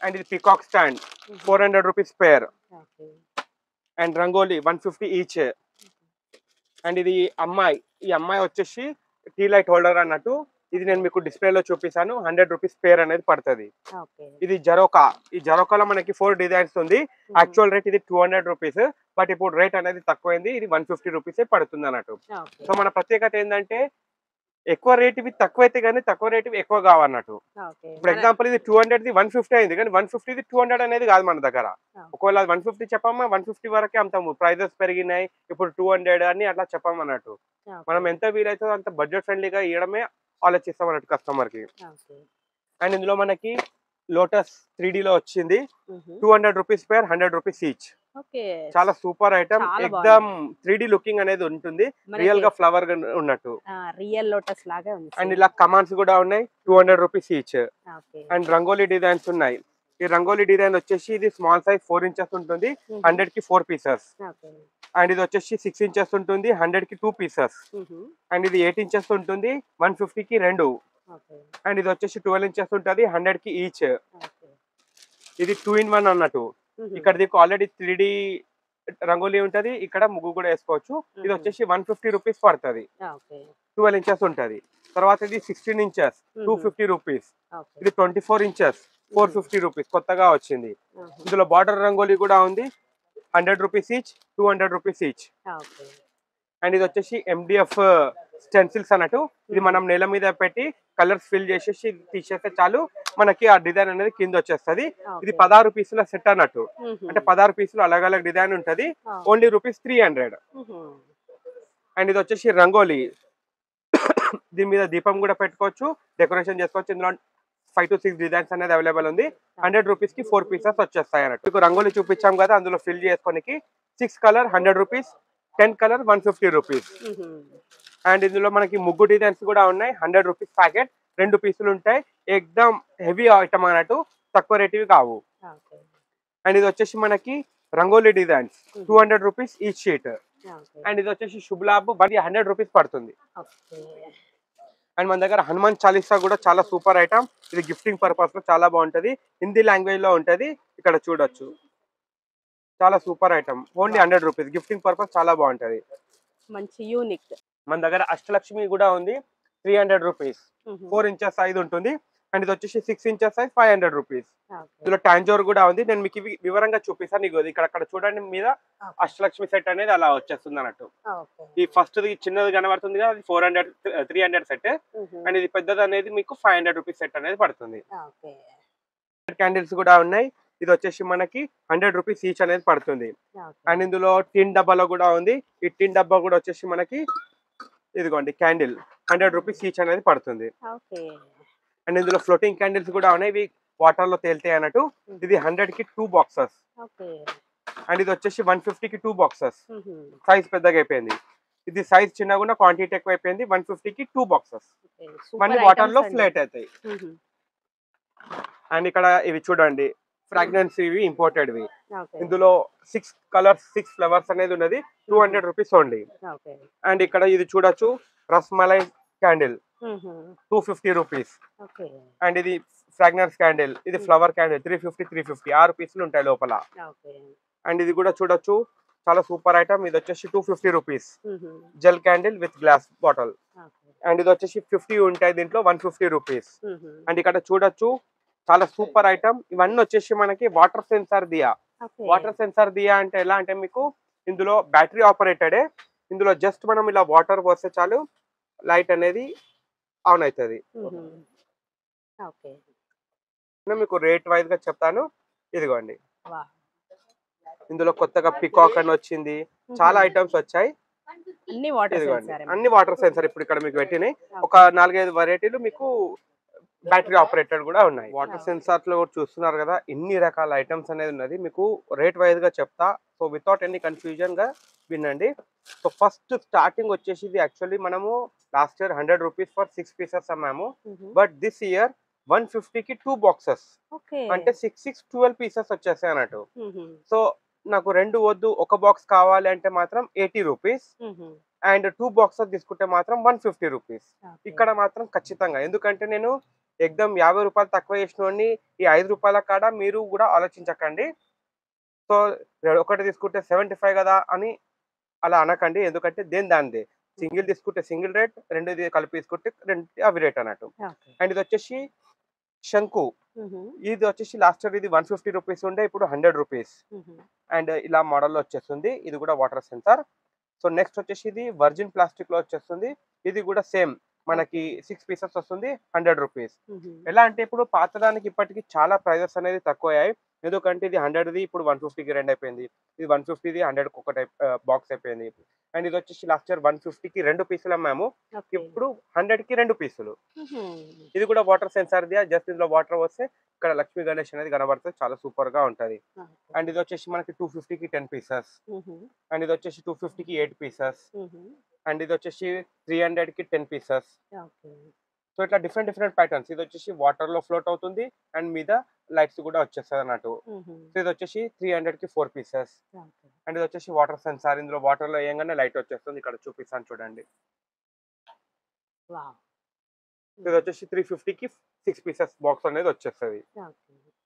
అండ్ ఇది peacock stand 400 rupees pair. And rangoli 150 each. And ఇది అమ్మాయి, ఈ అమ్మాయి వచ్చేసి టీ లైట్ హోల్డర్ అన్నట్టు. ఇది నేను మీకు డిస్ప్లేలో చూపిస్తాను. 100 రూపీస్ పేర్ అనేది పడుతుంది. ఇది జరోకా. ఈ జరోకాలో మనకి 4 డిజైన్స్ ఉంది. యాక్చువల్ రేట్ ఇది 200 రూపీస్, బట్ ఇప్పుడు రేట్ అనేది తక్కువైంది. ఇది 150 రూపీసే పడుతుంది అన్నట్టు. సో మన ప్రత్యేకత ఏంటంటే ఎక్కువ రేట్ ఇవి తక్కువ అయితే కానీ తక్కువ రేట్ ఇవి ఎక్కువ కావన్నట్టు. ఇప్పుడు ఎగ్జాంపుల్ ఇది 200ది 150 అయింది, కానీ 150ది 200 అనేది కాదు మన దగ్గర. ఒకవేళ 150 చెప్పామా 150 వరకే అమ్ముతాము. ప్రైజెస్ పెరిగినాయి ఇప్పుడు 200 అని అట్లా చెప్పామన్నట్టు. మనం ఎంత వీలైతే అంత బడ్జెట్ ఫ్రెండ్లీగా ఇవ్వడమే ఆలోచిస్తాం అన్నట్టు కస్టమర్ కి. అండ్ ఇందులో మనకి లోటస్ 3D లో వచ్చింది. 200 రూపీస్ పేర్, 100 రూపీస్ ఈచ్. చాలా సూపర్ ఐటమ్. ఎక్దమ్ 3D లుకింగ్ అనేది ఉంటుంది, రియల్ గా ఫ్లవర్ ఉన్నట్టు. రియల్ లోటస్ లాగా ఉంది. అండ్ ఇలా కమాండ్స్ కూడా ఉన్నాయి 200 rupees each. And rangoli designs ఉన్నాయి. ఈ రంగోలీ డిజైన్ వచ్చేసి ఇది స్మాల్ సైజ్ 4 ఇంచెస్ ఉంటుంది, 100 కి 4 పీసెస్. అండ్ ఇది వచ్చేసి 6 ఇంచెస్ ఉంటుంది, 100 కి 2 పీసెస్. అండ్ ఇది 8 ఇంచెస్ ఉంటుంది, 150 కి 2. అండ్ ఇది వచ్చేసి 12 ఇంచెస్ ఉంటుంది, 100 కి ఈచ్. ఇది 2 in 1 అన్నట్టు. ఇక్కడ దీనికి ఆల్రెడీ 3D రంగోలీ ఉంటది, ఇక్కడ ముగ్గు కూడా వేసుకోవచ్చు. ఇది వచ్చేసి 150 రూపీస్ పడుతుంది, 12 ఇంచెస్ ఉంటది. తర్వాత ఇది 16 ఇంచెస్ 250 రూపీస్. ఇది 24 ఇంచెస్ 450 రూపీస్ కొత్తగా వచ్చింది. ఇందులో బార్డర్ రంగోలీ కూడా ఉంది, 100 rupees each, 200 rupees each. And ఇది వచ్చేసి MDF స్టెన్సిల్స్ అన్నట్టు. ఇది మనం నేల మీద పెట్టి కలర్స్ ఫిల్ చేసేసి తీసేస్తే చాలు, మనకి ఆ డిజైన్ అనేది కింద వచ్చేస్తుంది. ఇది 16 పీసుల సెట్ అన్నట్టు, అంటే 16 పీసులు అలగ్ అలగ్ డిజైన్ ఉంటది, ఓన్లీ రూపీస్ 300. అండ్ ఇది వచ్చేసి రంగోలీ, దీని మీద దీపం కూడా పెట్టుకోవచ్చు, డెకరేషన్ చేసుకోవచ్చు. ఇందులో 5 to 6 డిజైన్స్ అనేది అవైలబుల్ ఉంది. 100 రూపీస్ కి 4 పీసెస్ వచ్చేస్తాయి అన్నట్టు. మీకు రంగోలీ చూపించాం కదా, అందులో ఫిల్ చేసుకోనికి 6 colour 100 rupees, 10 colour 150 rupees. And ఇందులో మనకి ముగ్గు డిజైన్స్ కూడా ఉన్నాయి, 100 రూపీస్ ప్యాకెట్, 2 పీసులు ఉంటాయి. ఎక్దమ్ హెవీ ఐటమ్ అన్నట్టు, తక్కువ రేటివి కావు. అండ్ ఇది వచ్చేసి మనకి rangoli designs 200 rupees each sheet. And ఇది వచ్చేసి శుభ్లాభ్ 100 రూపీస్ పడుతుంది. అండ్ మన దగ్గర హనుమాన్ చాలీసా కూడా చాలా సూపర్ ఐటమ్, ఇది గిఫ్టింగ్ పర్పస్ లో చాలా బాగుంటది, హిందీ లాంగ్వేజ్ లో ఉంటది. ఇక్కడ చూడొచ్చు, చాలా super item, only 100 rupees, gifting purpose చాలా బాగుంటది, మంచి యూనిక్. మన దగ్గర అష్టలక్ష్మి కూడా ఉంది, 300 రూపీస్, 4 ఇంచెస్ సైజ్ ఉంటుంది. అండ్ ఇది వచ్చేసి 6 ఇంచెస్ సైజ్ 500 రూపీస్. ఇందులో టాంజోర్ కూడా ఉంది, నేను మీకు వివరంగా చూపిస్తాను. నీకు ఇక్కడ చూడండి మీద అష్టలక్ష్మి సెట్ అనేది అలా వచ్చేస్తుంది అన్నట్టు. ఈ ఫస్ట్ చిన్నది కనబడుతుంది కదా, అది 300 సెట్. అండ్ ఇది పెద్దది అనేది మీకు 500 రూపీస్ సెట్ అనేది పడుతుంది. క్యాండిల్స్ కూడా ఉన్నాయి, ఇది వచ్చేసి మనకి 100 రూపీస్ ఈచ్ అనేది పడుతుంది. అండ్ ఇందులో టిన్ డబ్బాలో కూడా ఉంది, ఈ టిన్ డబ్బా కూడా వచ్చేసి మనకి ఇదిగోండి క్యాండిల్ 100 రూపీస్ ఈచ్ అనేది పడుతుంది. అండ్ ఇందులో ఫ్లోటింగ్ క్యాండిల్స్ కూడా ఉన్నాయి, ఇవి వాటర్ లో తేలితాయి అన్నట్టు. ఇది 100 కి 2 బాక్సెస్. అండ్ ఇది వచ్చేసి 150 కి 2 బాక్సెస్. సైజ్ పెద్దగా అయిపోయింది, ఇది సైజ్ చిన్నగా క్వాంటిటీ ఎక్కువ అయిపోయింది. 150 కి 2 బాక్సెస్, మళ్ళీ వాటర్ లో ఫ్లేట్ అవుతాయి. అండ్ ఇక్కడ ఇవి చూడండి, ఫ్రాగ్రెన్స్, ఇవి ఇంపోర్టెడ్ వి. ఇందులో 6 కలర్స్ 6 ఫ్లవర్స్ అనేది ఉన్నది, 200 రూపీస్ ఓన్లీ. అండ్ ఇక్కడ ఇది చూడొచ్చు, రస్మలై క్యాండిల్ 250 రూపీస్. అండ్ ఇది ఫ్రాగ్రెన్స్ క్యాండిల్, ఇది ఫ్లవర్ క్యాండిల్ 350 6 పీసులు ఉంటాయి లోపల. అండ్ ఇది కూడా చూడొచ్చు, చాలా సూపర్ ఐటమ్, ఇది వచ్చేసి 250 rupees, gel candle with glass bottle. And ఇది వచ్చేసి 50 ఉంటాయి దీంట్లో, 150 రూపీస్. అండ్ ఇక్కడ చూడొచ్చు, చాలా సూపర్ ఐటమ్. ఇవన్నీ వచ్చేసి మనకి వాటర్ సెన్సార్ దియా. వాటర్ సెన్సార్ దియా అంటే ఎలా అంటే, మీకు ఇందులో బ్యాటరీ ఆపరేటెడే. ఇందులో జస్ట్ మనం ఇలా వాటర్ పోస్తే చాలు, లైట్ అనేది ఆన్ అవుతుంది. మీకు రేట్ వైజ్ గా చెప్తాను, ఇదిగోండి. ఇందులో కొత్తగా పికాక్ అని వచ్చింది, చాలా ఐటమ్స్ వచ్చాయి. అన్ని వాటర్ సెన్సార్ ఇప్పుడు ఇక్కడ మీకు పెట్టినాయి. ఒక 4-5 వెరైటీలు మీకు బ్యాటరీ ఆపరేటెడ్ కూడా ఉన్నాయి. వాటర్ సెన్సార్ లో చూస్తున్నారు కదా, ఇన్ని రకాల ఐటమ్స్ అనేది ఉన్నది. మీకు రేట్ వైజ్ గా చెప్తా, సో వితౌట్ ఎనీ కన్ఫ్యూజన్ గా వినండి. సో ఫస్ట్ స్టార్టింగ్ వచ్చేసి, ఇది యాక్చువల్లీ మనము last year 100 rupees for 6 pieces అమ్మాము. బట్ దిస్ ఇయర్ 150 కి 2 బాక్సెస్, అంటే 6 12 పీసెస్ వచ్చేసాయి అన్నట్టు. సో నాకు 2 వద్దు, ఒక బాక్స్ కావాలి అంటే మాత్రం 80 రూపీస్. అండ్ 2 బాక్సెస్ తీసుకుంటే మాత్రం 150 రూపీస్. ఇక్కడ మాత్రం ఖచ్చితంగా, ఎందుకంటే నేను ఎగ్దమ్ 50 రూపాయలు తక్కువ చేసిన ఈ 5 రూపాయల కాడ మీరు కూడా ఆలోచించకండి. సో ఒకటి తీసుకుంటే 75 కదా అని అలా అనకండి, ఎందుకంటే దానిదే. సింగిల్ తీసుకుంటే సింగిల్ రేట్, 2 కలిపి తీసుకుంటే 2 అవి రేట్ అన్నట్టు. అండ్ ఇది వచ్చేసి శంకు, ఇది వచ్చేసి లాస్ట్ ఇయర్ ఇది 150 రూపీస్ ఉండే, ఇప్పుడు 100 రూపీస్. అండ్ ఇలా మోడల్ వచ్చేస్తుంది, ఇది కూడా వాటర్ సెన్సార్. సో నెక్స్ట్ వచ్చేసి ఇది వర్జిన్ ప్లాస్టిక్ లో వచ్చేస్తుంది, ఇది కూడా సేమ్ మనకి 6 పీసెస్ వస్తుంది, 100 రూపీస్. ఎలా అంటే ఇప్పుడు పాతదానికి ఇప్పటికి చాలా ప్రైజెస్ అనేది తక్కువ అయ్యాయి, ఎందుకంటే ఇది 100ది ఇప్పుడు 150కి 2 అయిపోయింది, ఇది 150ది 100కి ఒక బాక్స్ అయిపోయింది. అండ్ ఇది వచ్చేసి లాస్ట్ ఇయర్ 150కి 2 పీసులు అమ్మాము, ఇప్పుడు 100కి 2 పీసులు. ఇది కూడా వాటర్ సెన్సార్ దియా, జస్ట్ ఇందులో వాటర్ వస్తే ఇక్కడ లక్ష్మీ గణేష్ అనేది కనబడుతుంది, చాలా సూపర్ గా ఉంటది. అండ్ ఇది వచ్చేసి మనకి 250కి 10 పీసెస్. అండ్ ఇది వచ్చేసి 250కి 8 పీసెస్. అండ్ ఇది వచ్చేసి 300కి 10 పీసెస్. సో ఇట్లా డిఫరెంట్ ప్యాటర్న్స్. ఇది వచ్చేసి వాటర్ లో ఫ్లోట్ అవుతుంది, అండ్ మీద లైట్స్ కూడా వచ్చేస్తుంది అన్నట్టు. సో ఇది వచ్చేసి 300 కి 4 పీసెస్. అండ్ ఇది వచ్చేసి వాటర్ సెన్సార్. ఇందులో వాటర్ లో వేయగానే లైట్ వచ్చేస్తుంది. ఇక్కడ చూపిస్తాను చూడండి. ఇది వచ్చేసి 350 కి 6 పీసెస్ బాక్స్ అనేది వచ్చేస్తుంది.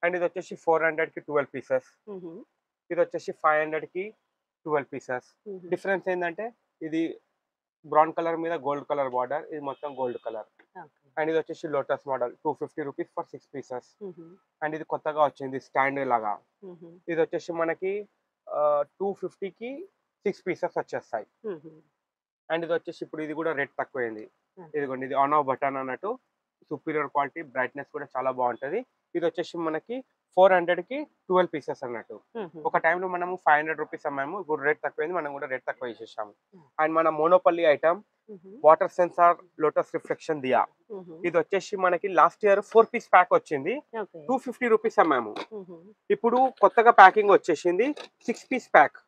అండ్ ఇది వచ్చేసి 400 కి 12 పీసెస్. ఇది వచ్చేసి 500 కి 12 పీసెస్. డిఫరెన్స్ ఏంటంటే ఇది బ్రౌన్ కలర్ మీద గోల్డ్ కలర్ బార్డర్, ఇది మొత్తం గోల్డ్ కలర్. అండ్ ఇది వచ్చేసి lotus model 250 rupees for 6 pieces. And ఇది కొత్తగా వచ్చింది స్టాండ్ లాగా. ఇది వచ్చేసి మనకి 250 కి 6 పీసెస్ వచ్చేస్తాయి. అండ్ ఇది వచ్చేసి ఇప్పుడు ఇది కూడా రేట్ తక్కువైంది. ఇదిగోండి, ఇది ఆన్ ఆఫ్ బటన్ అన్నట్టు. సుపీరియర్ క్వాలిటీ, బ్రైట్నెస్ కూడా చాలా బాగుంటది. ఇది వచ్చేసి మనకి 400 కి 12 పీసెస్ అన్నట్టు. ఒక టైంలో మనము 500 రూపీస్ అమ్మాము, ఇప్పుడు రేట్ తక్కువైంది, మనం కూడా రేట్ తక్కువ ఇచ్చేసాము. అండ్ మన monopoly item water sensor lotus reflection diya. ఇది వచ్చేసి మనకి లాస్ట్ ఇయర్ 4 పీస్ ప్యాక్ వచ్చింది, 250 రూపీస్ అమ్మాము. ఇప్పుడు కొత్తగా ప్యాకింగ్ వచ్చేసింది 6 పీస్ ప్యాక్.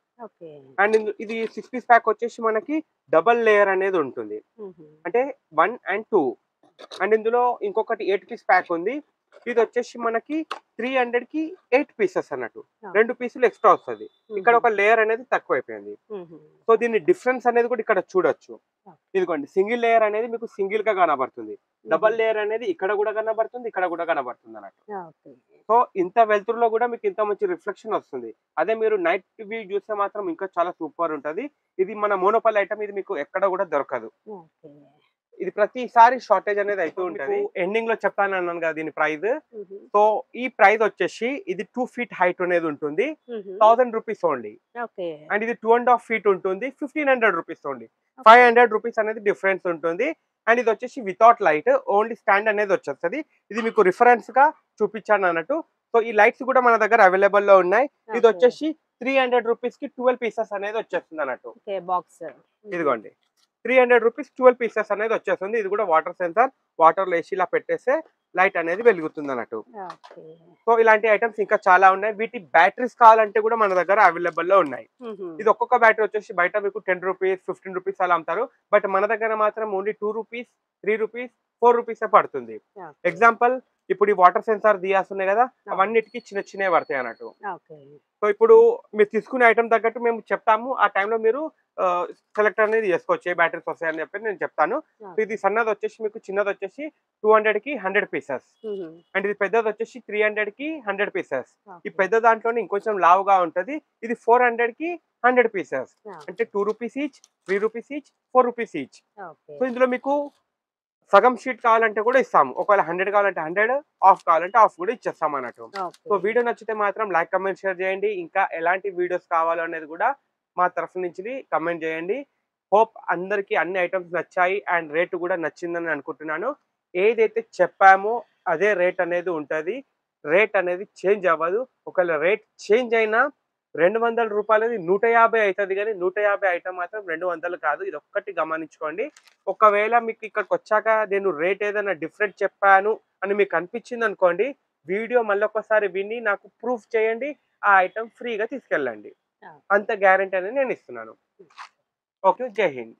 అండ్ ఇది 6 పీస్ ప్యాక్ వచ్చేసి మనకి డబల్ లేయర్ అనేది ఉంటుంది, అంటే 1 and 2. అండ్ ఇందులో ఇంకొకటి 8 పీస్ ప్యాక్ ఉంది. ఇది వచ్చేసి మనకి 300 కి 8 పీసెస్ అన్నట్టు, 2 పీసులు ఎక్స్ట్రా వస్తుంది. ఇక్కడ ఒక లేయర్ అనేది తక్కువ అయిపోయింది. సో దీని డిఫరెన్స్ అనేది కూడా ఇక్కడ చూడొచ్చు. ఇదిగోండి, సింగిల్ లేయర్ అనేది మీకు సింగిల్ గా కనబడుతుంది, డబల్ లేయర్ అనేది ఇక్కడ కూడా కనబడుతుంది, ఇక్కడ కూడా కనబడుతుంది అన్నట్టు. సో ఇంత వెలుతురులో కూడా మీకు ఇంత మంచి రిఫ్లెక్షన్ వస్తుంది. అదే మీరు నైట్ వ్యూ చూస్తే మాత్రం ఇంకా చాలా సూపర్ ఉంటది. ఇది మన మోనోపల్ ఐటమ్, ఇది మీకు ఎక్కడ కూడా దొరకదు. ఇది ప్రతిసారి షార్టేజ్ అనేది అయితే ఉంటది. ఎండింగ్ లో చెప్తాను అన్నాను కదా దీని ప్రైస్. సో ఈ ప్రైస్ వచ్చేసి ఇది 2 feet హైట్ అనేది ఉంటుంది, 1000 రూపీస్ ఓన్లీ. అండ్ ఇది 2.5 feet ఉంటుంది, 1500 రూపీస్ ఓన్లీ. 500 రూపీస్ అనేది డిఫరెన్స్ ఉంటుంది. అండ్ ఇది వచ్చేసి వితౌట్ లైట్, ఓన్లీ స్టాండ్ అనేది వచ్చేస్తుంది. ఇది మీకు రిఫరెన్స్ గా చూపించాను అన్నట్టు. సో ఈ లైట్స్ కూడా మన దగ్గర అవైలబుల్ లో ఉన్నాయి. ఇది వచ్చేసి 300 రూపీస్ కి 12 పీసెస్ అనేది వచ్చేస్తుంది అన్నట్టు బాక్స్. ఇదిగోండి, 300 రూపీస్ 12 పీసెస్ అనేది వచ్చేస్తుంది. ఇది కూడా వాటర్ సెన్సార్, వాటర్ లో వేసి ఇలా పెట్టేస్తే లైట్ అనేది వెలుగుతుంది అన్నట్టు. సో ఇలాంటి ఐటమ్స్ ఇంకా చాలా ఉన్నాయి. వీటి బ్యాటరీస్ కావాలంటే కూడా మన దగ్గర అవైలబుల్ లో ఉన్నాయి. ఇది ఒక్కొక్క బ్యాటరీ వచ్చేసి బయట మీకు 10 రూపీస్ 15 రూపీస్ అలా అమ్ముతారు. బట్ మన దగ్గర మాత్రం ఓన్లీ 2 రూపీస్ 3 రూపీస్ 4 రూపీస్ పడుతుంది. ఎగ్జాంపుల్, ఇప్పుడు ఈ వాటర్ సెన్సార్ దియాస్ ఉన్నాయి కదా, అవన్నిటికీ చిన్న చిన్నవి పడతాయి అన్నట్టు. సో ఇప్పుడు మీరు తీసుకునే ఐటమ్ తగ్గట్టు మేము చెప్తాము, ఆ టైంలో మీరు సెలెక్ట్ అనేది చేసుకోవచ్చు ఏ బ్యాటరీస్ వస్తాయని చెప్పి నేను చెప్తాను. సో ఇది సన్నది వచ్చేసి మీకు, చిన్నది వచ్చేసి 200 కి 100 పీసెస్. అండ్ ఇది పెద్దది వచ్చేసి 300 కి 100 పీసెస్. ఈ పెద్ద దాంట్లోనే ఇంకొంచెం లావుగా ఉంటది, ఇది 400 కి 100 పీసెస్, అంటే 2 rupees each, 3 rupees each, 4 rupees each. So ఇందులో మీకు సగం షీట్ కావాలంటే కూడా ఇస్తాము. ఒకవేళ 100 కావాలంటే 100, హాఫ్ కావాలంటే హాఫ్ కూడా ఇచ్చేస్తాం అన్నట్టు. సో వీడియో నచ్చితే మాత్రం లైక్, కమెంట్, షేర్ చేయండి. ఇంకా ఎలాంటి వీడియోస్ కావాలో అనేది కూడా మా తరఫు నుంచి కమెంట్ చేయండి. హోప్ అందరికి అన్ని ఐటమ్స్ నచ్చాయి అండ్ రేటు కూడా నచ్చిందని అనుకుంటున్నాను. ఏదైతే చెప్పామో అదే రేట్ అనేది ఉంటుంది, రేట్ అనేది చేంజ్ అవ్వదు. ఒకవేళ రేట్ చేంజ్ అయినా 200 రూపాయలది 150 అవుతుంది, కానీ 150 ఐటమ్ మాత్రం 200 కాదు. ఇది ఒక్కటి గమనించుకోండి. ఒకవేళ మీకు ఇక్కడికి వచ్చాక నేను రేట్ ఏదైనా డిఫరెంట్ చెప్పాను అని మీకు అనిపించింది అనుకోండి, వీడియో మళ్ళొకసారి విని నాకు ప్రూఫ్ చేయండి, ఆ ఐటమ్ ఫ్రీగా తీసుకెళ్ళండి. అంత గ్యారెంటీ అనేది నేను ఇస్తున్నాను. ఓకే, జై హింద్.